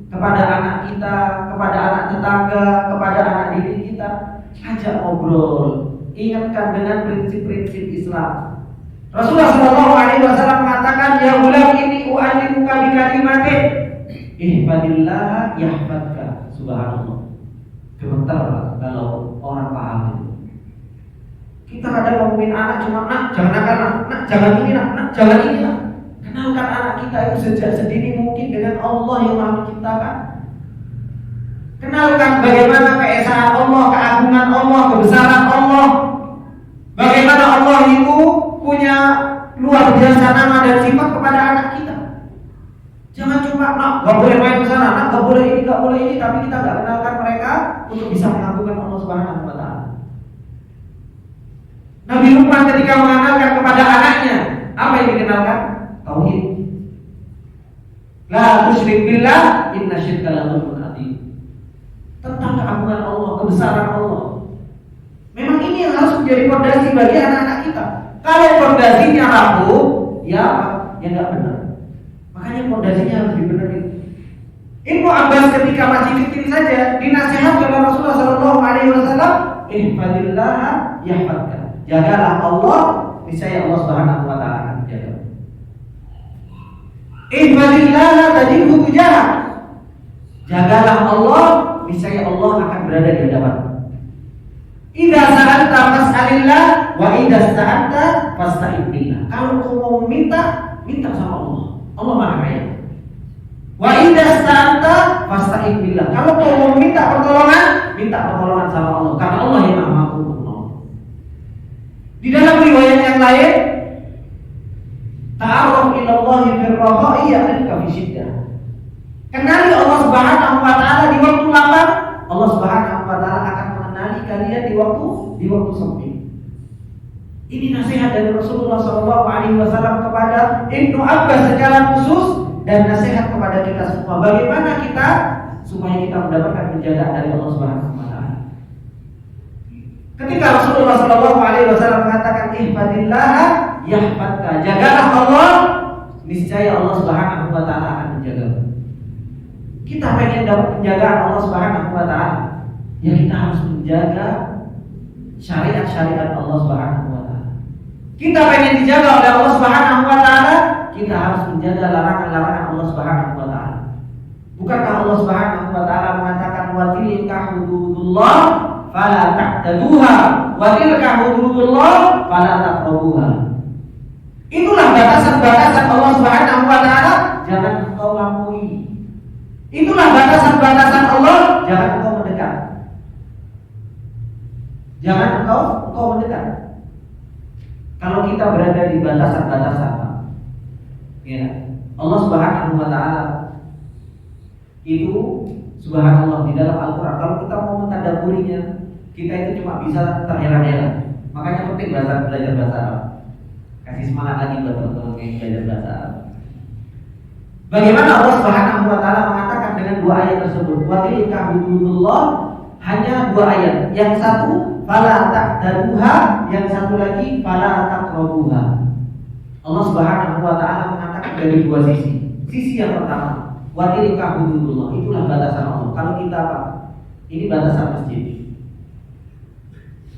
kepada anak kita, kepada anak tetangga, kepada anak didik kita, ajak ngobrol, ingatkan dengan prinsip-prinsip Islam. Rasulullah sallallahu alaihi wasallam mengatakan, "Ya gulam, ini u'allimuka bi kalimatin, ihfadillah yahfadka, Subhanallah. Gemetar kalau orang paham itu. Kita kadang ngomongin anak cuma nak jangan nakal, nak jangan ini, nak jangan ini. Kenalkan anak kita itu sejak sedini mungkin dengan Allah yang Maha Menciptakan. Kenalkan bagaimana keesaan Allah, keagungan Allah, kebesaran Allah. Bagaimana Allah itu punya luar biasa nama dan sifat kepada anak kita. Jangan cuma nak gak boleh main ke sana, nak gak boleh ini, gak boleh ini, tapi kita gak kenalkan mereka untuk bisa mengagungkan Allah Subhanahu wa Ta'ala. Nabi Luqman ketika mengenalkan kepada anaknya, apa yang dikenalkan? Tauhid. La tusyrik billah, inna syirka la dzulmun adzim. Tentang keagungan Allah, kebesaran Allah. Memang ini yang harus menjadi fondasi bagi anak-anak kita. Kalau fondasinya rapuh, ya nggak benar. Makanya fondasinya harus dibenerin. Ibnu Abbas ketika masih kecil saja dinasihatkan oleh Rasulullah SAW, ihfadillah yahfadka. Jagalah Allah, niscaya Allah Subhanahu wa Ta'ala akan menjaga. Ihfadillah tajidhu tujahak. Jagalah Allah, niscaya Allah akan berada di hadapan. Idza sa'alta fas'alillah wa idza sta'anta fasta'in billah. Kalau kau mau minta sama Allah. Allah Maha Kaya. Wa idza sta'anta fasta'in billah. Kalau kau mau minta pertolongan sama Allah. Karena Allah yang Maha Mampu menolong. Di dalam riwayat yang lain, ta'arruf ila Allah fil raha'i ya'rifka fi syiddah. Kenali Allah Subhanahu wa Ta'ala di waktu lapang, Allah Subhanahu wa Ta'ala akan mengenali kalian di waktu sempit. Ini nasihat dari Rasulullah SAW kepada Ibnu Abbas secara khusus dan nasihat kepada kita semua. Bagaimana kita supaya kita mendapatkan penjagaan dari Allah Subhanahu wa Ta'ala. Ketika Rasulullah SAW mengatakan ihfadillah yahfadka, jagalah Allah, niscaya Allah Subhanahu wa Ta'ala akan menjaga. Kita pengen dapat penjagaan Allah Subhanahu wa Ta'ala, ya kita harus menjaga syariat-syariat Allah Subhanahu wa Ta'ala. Kita pengen dijaga oleh Allah Subhanahu wa Ta'ala, kita harus menjaga larangan-larangan Allah Subhanahu wa Ta'ala. Bukankah Allah Subhanahu wa Ta'ala mengatakan wa tilka hududullah fala ta'taduha wa tilka hududullah fala taqrabuha. Itulah batasan-batasan Allah Subhanahu wa Ta'ala, jangan engkau lampaui. Itulah batasan-batasan Allah, jangan engkau mendekat. Jangan engkau mendekat. Kalau kita berada di batasan-batasan, ya, Allah Subhanahu wa Ta'ala itu subhanallah di dalam Al-Quran. Kalau kita mau mentadaburinya, kita itu cuma bisa terheran-heran. Makanya penting belajar bahasa Arab. Kasih semangat lagi buat teman-teman yang belajar bahasa Arab. Bagaimana Allah Subhanahu wa Ta'ala mengatakan dengan dua ayat tersebut? Wa tilka hududullah, hanya dua ayat. Yang satu fala ta'taduha, yang satu lagi fala taqrabuha. Allah Subhanahu wa Ta'ala mengatakan dari dua sisi. Sisi yang pertama, wa tilka hududullah, itulah batasan Allah. Kalau kita apa? Ini batasan masjid.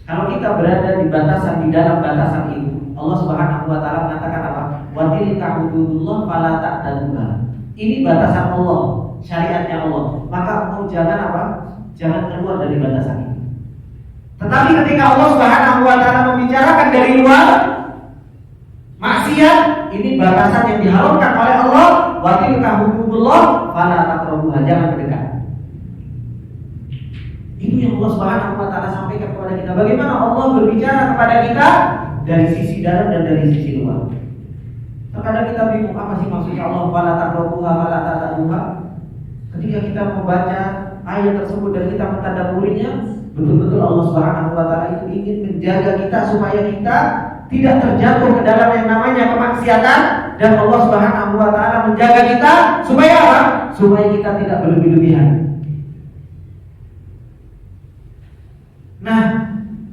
Kalau kita berada di batasan, di dalam batasan itu, Allah Subhanahu wa Ta'ala mengatakan apa? Wa tilka hududullah fala ta'taduha. Ini batasan Allah, syariatnya Allah. Maka engkau jangan apa? Jangan keluar dari batasan ini. Tetapi ketika Allah Subhanahu wa Ta'ala membicarakan dari luar, maksiat, ini batasan yang diharamkan oleh Allah. Wa tilka hududullah fala taqrabuha, jangan mendekat. Ini yang Allah Subhanahu wa Ta'ala sampaikan kepada kita. Bagaimana Allah berbicara kepada kita dari sisi dalam dan dari sisi luar. Terkadang kita bingung apa sih maksudnya Allah fala taqrabuha fala ta'taduha. Ketika kita membaca ayat tersebut dan kita mentadabburinya, betul-betul Allah Subhanahu wa Ta'ala itu ingin menjaga kita supaya kita tidak terjatuh ke dalam yang namanya kemaksiatan, dan Allah Subhanahu wa Ta'ala menjaga kita supaya apa? Supaya kita tidak berlebih-lebihan. Nah,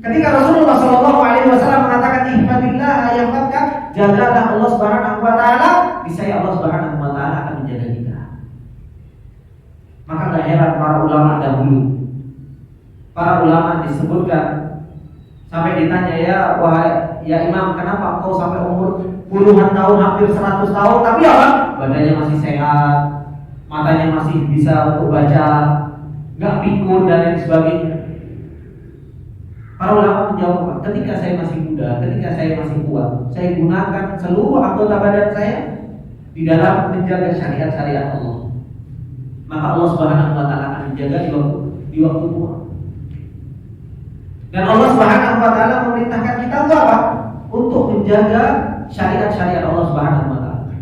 ketika Rasulullah SAW mengatakan ihfadillah yahfadka, jagalah Allah Subhanahu wa Ta'ala, niscaya Allah Subhanahu wa Ta'ala akan menjaga kita. Maka gak heran para ulama dahulu. Para ulama disebutkan sampai ditanya, ya wahai ya Imam, kenapa engkau sampai umur puluhan tahun, hampir 100 tahun, tapi apa? Badannya masih sehat, matanya masih bisa untuk baca, libur dan lain sebagainya. Para ulama menjawab, ketika saya masih muda, ketika saya masih kuat, saya gunakan seluruh anggota badan saya di dalam menjaga syariat-syariat Allah. Maka Allah Subhanahu wa taala akan menjaga di waktu tua. Dan Allah Subhanahu wa taala memerintahkan kita untuk apa? Untuk menjaga syariat-syariat Allah Subhanahu wa taala.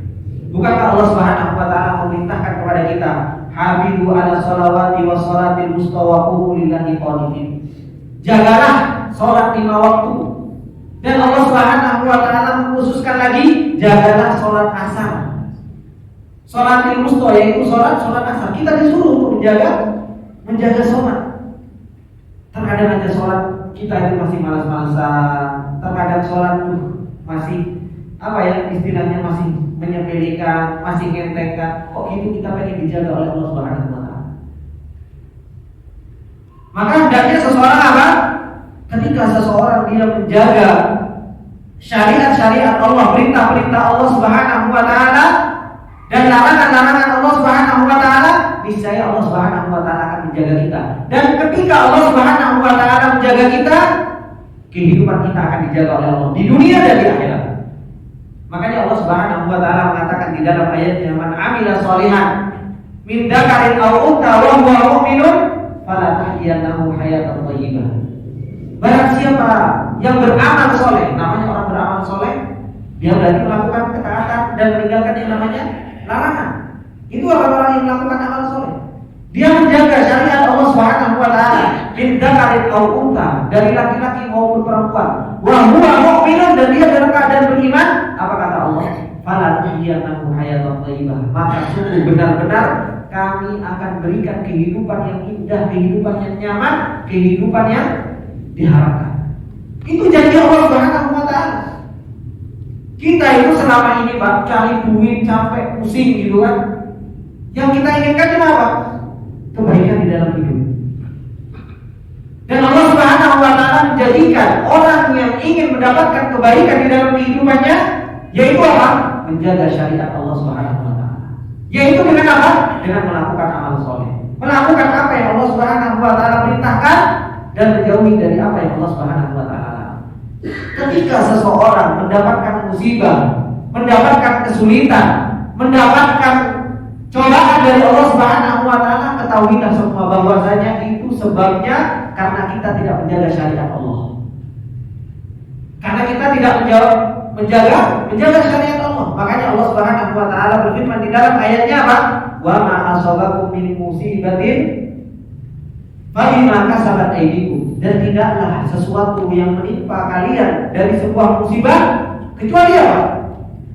Bukankah Allah Subhanahu wa taala memerintahkan kepada kita, hafizu ala sholawati was sholatil wusta wa qumu lillahi qanitin. Jagalah sholat 5 waktu. Dan Allah Subhanahu wa taala mengkhususkan lagi, jagalah sholat asar. Sholatil wusta yaitu sholat asar. Kita disuruh untuk menjaga sholat. Terkadang aja sholat kita itu masih malas-malasan. Terkadang sholat tuh masih istilahnya masih menyepelekan, masih ngentengkan. Kok gitu kita pengen dijaga oleh Allah Subhanahu wa taala. Maka hendaknya seseorang apa? Ketika seseorang dia menjaga syariat-syariat Allah, perintah-perintah Allah Subhanahu wa taala dan larangan-larangan Allah Subhanahu wa taala, niscaya Allah Subhanahu wa taala akan menjaga kita. Dan ketika Allah Subhanahu wa taala menjaga kita, kehidupan kita akan dijaga oleh Allah di dunia dan di akhirat. Makanya Allah Subhanahu wa taala mengatakan di dalam ayatnya, "Man 'amila sholihan min dzakarin aw untha wa huwa mu'minun fala tahyiyannahu hayatan thayyibah." Barang siapa yang beramal soleh, namanya orang beramal soleh, dia berarti melakukan ketaatan dan meninggalkan yang namanya larangan. Itu orang-orang yang melakukan amal soleh. Dia menjaga syariat Allah Subhanahu wa taala min dzakarin aw untha, dari laki-laki maupun perempuan. Wa huwa mu'minun, dan dia dalam keadaan beriman. Apa kata Allah? Fala tahyiyannahu hayatan thayyibah. Maka sungguh benar-benar kami akan berikan kehidupan yang indah, kehidupan yang nyaman, kehidupan yang diharapkan. Itu janji Allah Subhanahu wa taala. Kita itu selama ini Pak cari duit sampai pusing gitu kan. Yang kita inginkan cuma apa? Kebaikan di dalam hidup. Dan Allah Subhanahu wa taala menjadikan orang yang ingin mendapatkan kebaikan di dalam kehidupannya, yaitu apa? Menjaga syariat Allah Subhanahu wa taala. Yaitu dengan apa? Dengan melakukan amal soleh. Melakukan apa yang Allah Subhanahu wa taala perintahkan dan menjauhi dari apa yang Allah Subhanahu wa taala larang. Ketika seseorang mendapatkan musibah, mendapatkan kesulitan, mendapatkan cobaan dari Allah Subhanahu wa taala, ketahuilah semua bahwasanya itu sebabnya karena kita tidak menjaga syariat Allah. Karena kita tidak menjaga syariat Allah. Makanya Allah Subhanahu wa taala berfirman di dalam ayatnya apa? Wa ma asabakum min musibatin fa bima kasabat aydikum. Dan tidaklah sesuatu yang menimpa kalian dari sebuah musibah kecuali apa?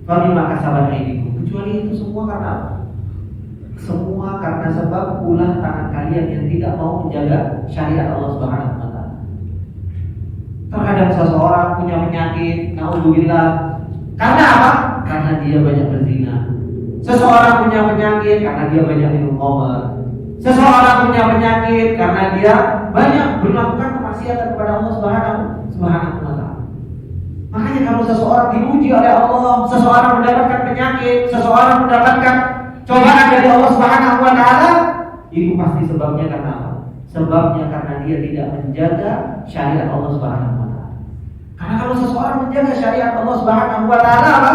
Fa bima kasabat aydikum. Kecuali itu semua karena apa? Semua karena sebab ulah tangan kalian yang tidak mau menjaga syariat Allah Subhanahu wa taala. Terkadang seseorang punya penyakit, naudzubillah. Karena apa? Karena dia banyak berzina. Seseorang punya penyakit karena dia banyak minum khamr. Seseorang punya penyakit karena dia banyak melakukan kemaksiatan kepada Allah Subhanahu wa taala. Makanya kalau seseorang diuji oleh Allah, seseorang mendapatkan penyakit, seseorang mendapatkan cobaan dari Allah Subhanahu wa taala, itu pasti sebabnya karena apa? Sebabnya karena dia tidak menjaga syariat Allah Subhanahu wa taala. Karena kalau seseorang menjaga syariat Allah Subhanahu wa taala, apa?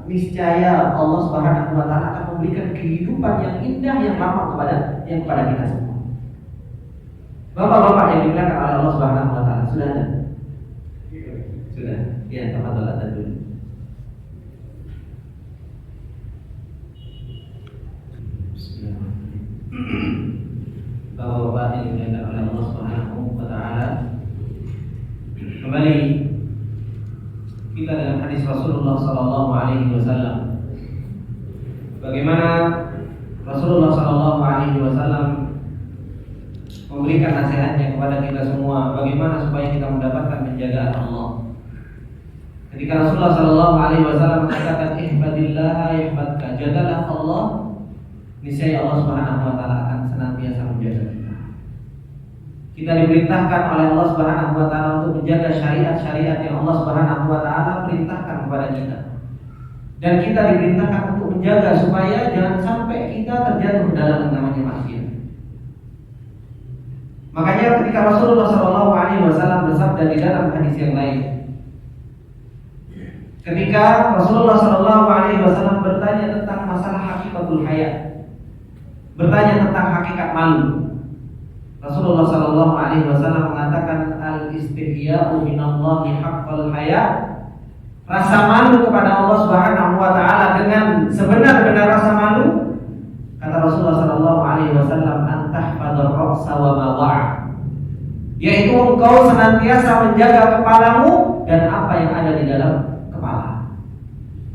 Niscaya Allah Subhanahu wa taala akan memberikan kehidupan yang indah, yang lama kepada kita semua. Bapak-bapak yang dimuliakan oleh Allah Subhanahu wa taala, sudah ada? Sudah. Ya, tafadhol dulu. Bapak-bapak yang dimuliakan oleh Allah Subhanahu wa taala, kembali kita dengan hadis Rasulullah sallallahu alaihi wasallam. Bagaimana Rasulullah sallallahu alaihi wasallam memberikan nasihatnya kepada kita semua, bagaimana supaya kita mendapatkan penjagaan Allah. Ketika Rasulullah sallallahu alaihi wasallam mengatakan ihfadillah yahfadka, jagalah Allah, niscaya Allah Subhanahu wa taala akan senantiasa menjaga kita. Kita diperintahkan oleh Allah Subhanahu wa taala untuk menjaga syariat-syariat yang Allah Subhanahu wa taala perintahkan kepada kita. Dan kita diperintahkan untuk menjaga supaya jangan sampai kita terjatuh dalam yang namanya maksiat. Makanya ketika Rasulullah SAW bersabda di dalam hadis yang lain, ketika Rasulullah SAW bertanya tentang masalah hakikatul haya, bertanya tentang hakikat malu, Rasulullah SAW mengatakan al-istihya'u minallahi haqqal haya, rasa malu kepada Allah Subhanahu wa taala dengan sebenar-benar rasa malu. Kata Rasulullah SAW, antahfadar ra'sa wa ma wa'a, yaitu engkau senantiasa menjaga kepalamu dan apa yang ada di dalam kepala.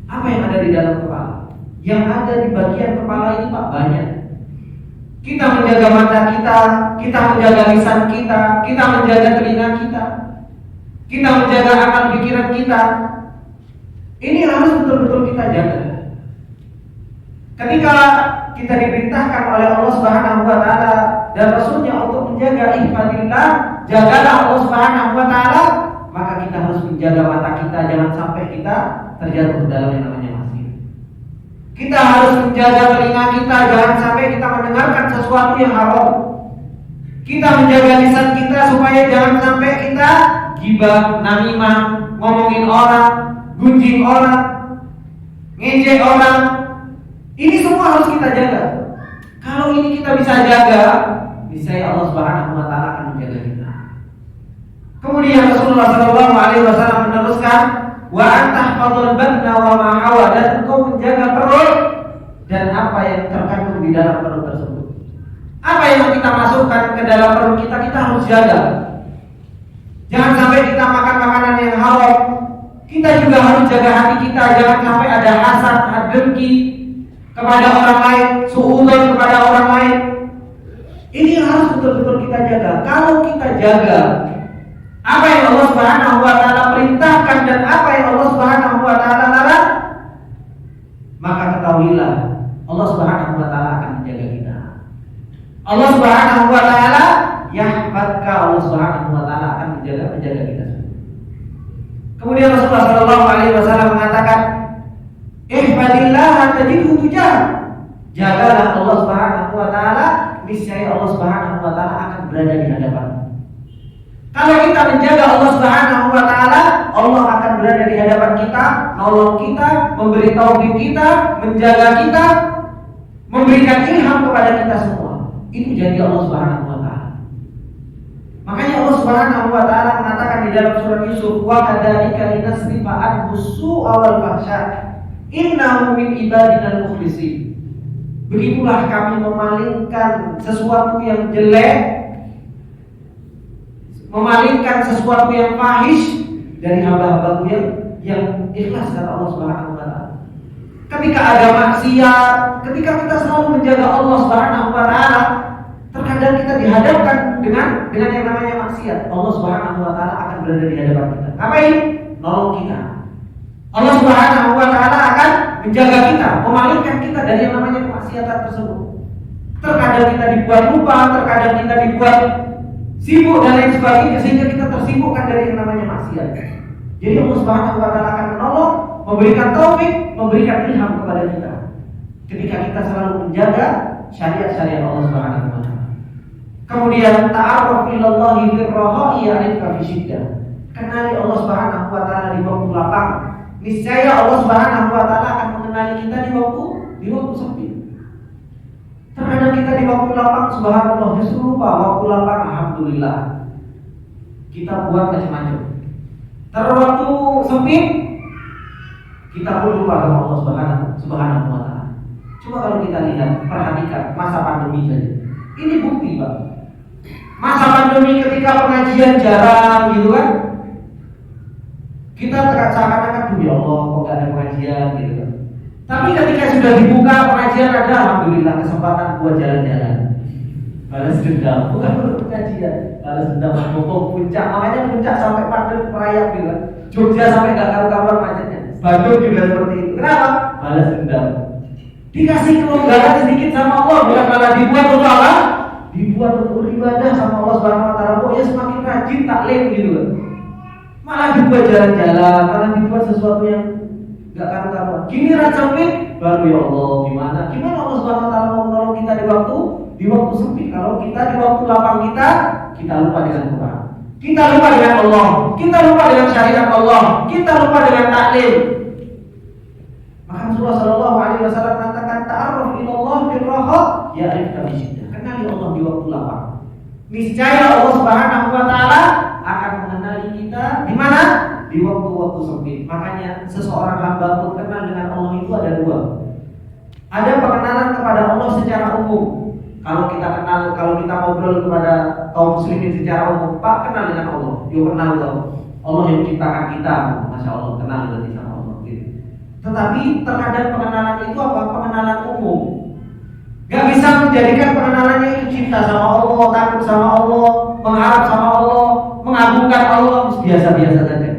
Apa yang ada di dalam kepala? Yang ada di bagian kepala ini Pak banyak. Kita menjaga mata kita menjaga lisan kita menjaga telinga kita menjaga akal pikiran kita. Ini harus betul-betul kita jaga. Ketika kita diperintahkan oleh Allah Subhanahu wa taala dan Rasulnya untuk menjaga ihfadillah, jagalah Allah Subhanahu wa taala, maka kita harus menjaga mata kita jangan sampai kita terjatuh dalam yang namanya maksiat. Kita harus menjaga telinga kita jangan sampai kita mendengarkan sesuatu yang haram. Kita menjaga lisan kita supaya jangan sampai kita gibah, namimah, ngomongin orang, gunjing orang, ngejek orang. Ini semua harus kita jaga. Kalau ini kita bisa jaga, niscaya Allah Subhanahu wa taala akan menjaga kita. Kemudian Rasulullah SAW meneruskan, wa antahfadhul batna wa ma hawa, dan engkau menjaga perut dan apa yang terkandung di dalam perut tersebut. Apa yang kita masukkan ke dalam perut kita harus jaga. Jangan sampai kita makan makanan yang haram. Kita juga harus jaga hati kita, jangan sampai ada hasad, dengki kepada orang lain, suudzon kepada orang lain. Ini harus betul-betul kita jaga. Kalau kita jaga apa yang Allah Subhanahu wa taala perintahkan dan apa yang Allah Subhanahu wa taala larang, maka ketahuilah Allah Subhanahu wa taala akan menjaga kita. Allah Subhanahu wa taala yahfadka, Allah Subhanahu wa taala akan menjaga kita. Kemudian Rasulullah SAW mengatakan, ihfadillah tajidhu tujah, jagalah Allah Subhanahu wa taala, niscaya Allah Subhanahu wa taala akan berada di hadapanmu. Kalau kita menjaga Allah Subhanahu wa taala, Allah akan berada di hadapan kita, nolong kita, memberi taufik kita, menjaga kita, memberikan ilham kepada kita semua. Itu janji Allah Subhanahu wa taala. Makanya Allah Subhanahu wa taala mengatakan di dalam surat Yusuf, wa kadzalika linasrifa anhu su'a wal fahsya innahu min ibadina al-mukhlisin. Begitulah kami memalingkan sesuatu yang jelek, memalingkan sesuatu yang fahish dari hamba-hambaku yang ikhlas, kata Allah Subhanahu wa taala. Ketika ada maksiat, ketika kita selalu menjaga Allah Subhanahu wa taala, terkadang kita dihadapkan dengan yang namanya maksiat. Allah Subhanahu wa taala akan berada di hadapan kita. Ngapain? Nolong kita. Allah Subhanahu wa taala akan menjaga kita, memalingkan kita dari yang namanya kemaksiatan tersebut. Terkadang kita dibuat lupa, terkadang kita dibuat sibuk dan lain sebagainya, sehingga kita tersibukkan dari yang namanya maksiat. Jadi Allah Subhanahu wa taala akan menolong, memberikan taufik, memberikan ilham kepada kita ketika kita selalu menjaga syariat-syariat Allah Subhanahu wa taala. Kemudian ta'arruf ilallahi firraha'i ya'rifka fi syiddah. Kenali Allah Subhanahu wa taala di waktu lapang. Niscaya Allah Subhanahu wa taala akan mengenali kita di waktu sempit. Terkadang kita di waktu lapang, subhanallah, justru lupa waktu lapang, alhamdulillah kita buat macam-macam. Terwaktu sempit kita pun lupa sama Allah Subhanahu wa taala. Coba kalau kita lihat, perhatikan masa pandemi saja. Ini bukti, Pak. Masa pandemi ketika pengajian jarang gitu kan, kita seakan-akan, ya Allah kok gak ada pengajian gitu kan. Tapi ketika sudah dibuka pengajian ada, alhamdulillah kesempatan buat jalan-jalan. Balas dendam, bukan untuk pengajian, balas dendam, pokok puncak, makanya puncak sampai pandemi merayap gitu kan. Jogja sampai gak karu-karuan macetnya. Bandung juga seperti itu. Kenapa? Balas dendam. Dikasih kelonggaran sedikit sama Allah, bukan malah dibuat untuk Allah, dibuat untuk beribadah sama Allah Subhanahu wa taala. Pokoknya semakin rajin taklim gitu kan. Malah dibuat jalan-jalan, malah dibuat sesuatu yang gak karu-karuan. Gini sempit, baru ya Allah gimana Allah Subhanahu wa taala mau menolong kita di Di waktu sempit, kalau kita di waktu lapang kita lupa dengan Quran, kita lupa dengan Allah, kita lupa dengan syariat Allah, kita lupa dengan taklim. Maka Rasulullah Shallallahu Alaihi Wasallam mengatakan, ta'aruf ilallah fil raha, ya'rifka bisyiddah. Kenali Allah di waktu lapang. Niscaya Allah Subhanahu Wa Taala akan mengenali kita di mana? Di waktu-waktu sempit. Makanya seseorang hamba pun kenal dengan Allah itu ada dua. Ada pengenalan kepada Allah secara umum. Kalau kita ngobrol kepada kaum muslimin secara umum, Pak, kenal dengan Allah. Dia kenal Allah yang menciptakan kita. Masya Allah, kenal berarti sama Allah. Gitu. Tetapi terkadang pengenalan itu apa? Pengenalan umum. Gak bisa menjadikan pengenalannya itu cinta sama Allah, takut sama Allah, mengharap sama Allah, mengagungkan Allah, biasa-biasa saja.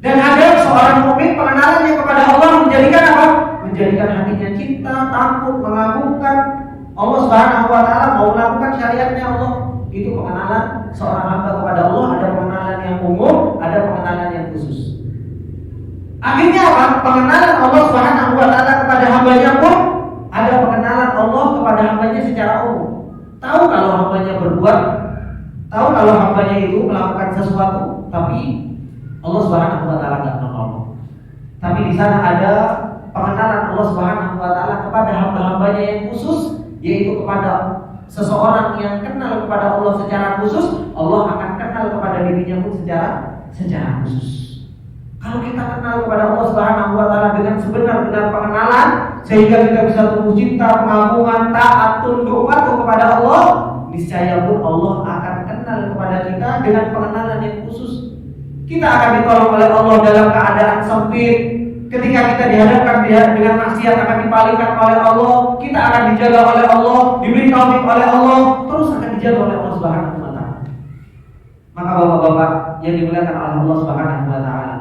Dan ada seorang mukmin pengenalannya kepada Allah menjadikan apa? Menjadikan hatinya cinta, takut, mengagungkan Allah Subhanahu Wa Taala, mau melakukan syariatnya Allah. Itu pengenalan seorang hamba kepada Allah. Ada pengenalan yang umum, ada pengenalan yang khusus. Akhirnya apa? Pengenalan Allah Subhanahu Wa Taala kepada hambanya pun ada pengenalan Allah kepada hambanya secara umum. Tahu kalau hambanya berbuat, tahu kalau hambanya itu melakukan sesuatu, tapi Allah Subhanahu Wa Taala tidak menolong. Tapi di sana ada pengenalan Allah Subhanahu Wa Taala kepada hamba-hambanya yang khusus, yaitu kepada seseorang yang kenal kepada Allah secara khusus, Allah akan kenal kepada dirinya pun secara khusus. Kalau kita kenal kepada Allah Subhanahu Wa Taala dengan sebenar-benar pengenalan, sehingga kita bisa tumbuh cinta, pengagungan, taat, tunduk patuh kepada Allah, niscaya pun Allah akan kenal kepada kita dengan pengenalan yang khusus. Kita akan ditolong oleh Allah dalam keadaan sempit. Ketika kita dihadapkan dengan maksiat akan dipalingkan oleh Allah. Kita akan dijaga oleh Allah, diberi taufik oleh Allah, terus akan dijaga oleh Allah Subhanahu Wa Taala. Maka bapak-bapak yang dimuliakan oleh Allah Subhanahu Wa Taala,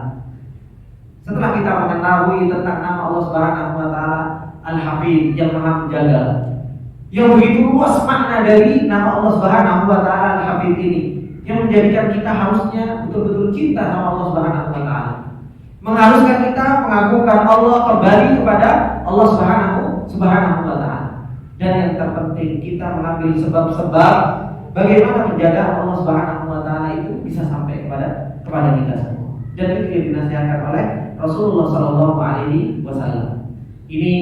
setelah kita mengetahui tentang nama Allah Subhanahu Wa Taala Al-Hafidz, yang Maha Menjaga, yang begitu luas makna dari nama Allah Subhanahu Wa Taala Al-Hafidz ini, yang menjadikan kita harusnya betul-betul cinta sama Allah Subhanahu Wa Taala, mengharuskan kita mengagungkan Allah, kembali kepada Allah Subhanahu Wa Taala. Dan yang terpenting, kita mengambil sebab-sebab bagaimana menjaga Allah Subhanahu Wa Taala itu bisa sampai kepada kita semua. Dan itu yang dinasihatkan oleh Rasulullah Sallallahu Alaihi Wasallam. Ini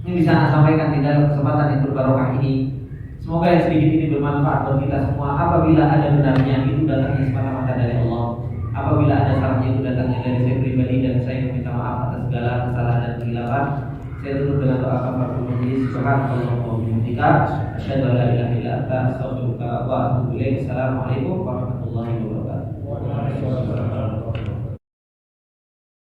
bisa saya sampaikan di dalam kesempatan yang berbarokah ini. Semoga yang sedikit ini bermanfaat bagi kita semua. Apabila ada benarnya, itu datangnya semata-mata dari Allah. Apabila ada salahnya, itu datangnya dari saya pribadi, dan saya meminta maaf atas segala kesalahan dan kesilapan. Saya tutup dengan doa kafaratul majlis. Subhanallah wa bihamdika, asyhadu an la ilaha illa anta, astaghfiruka wa atubu ilaik. Assalamualaikum warahmatullahi wabarakatuh.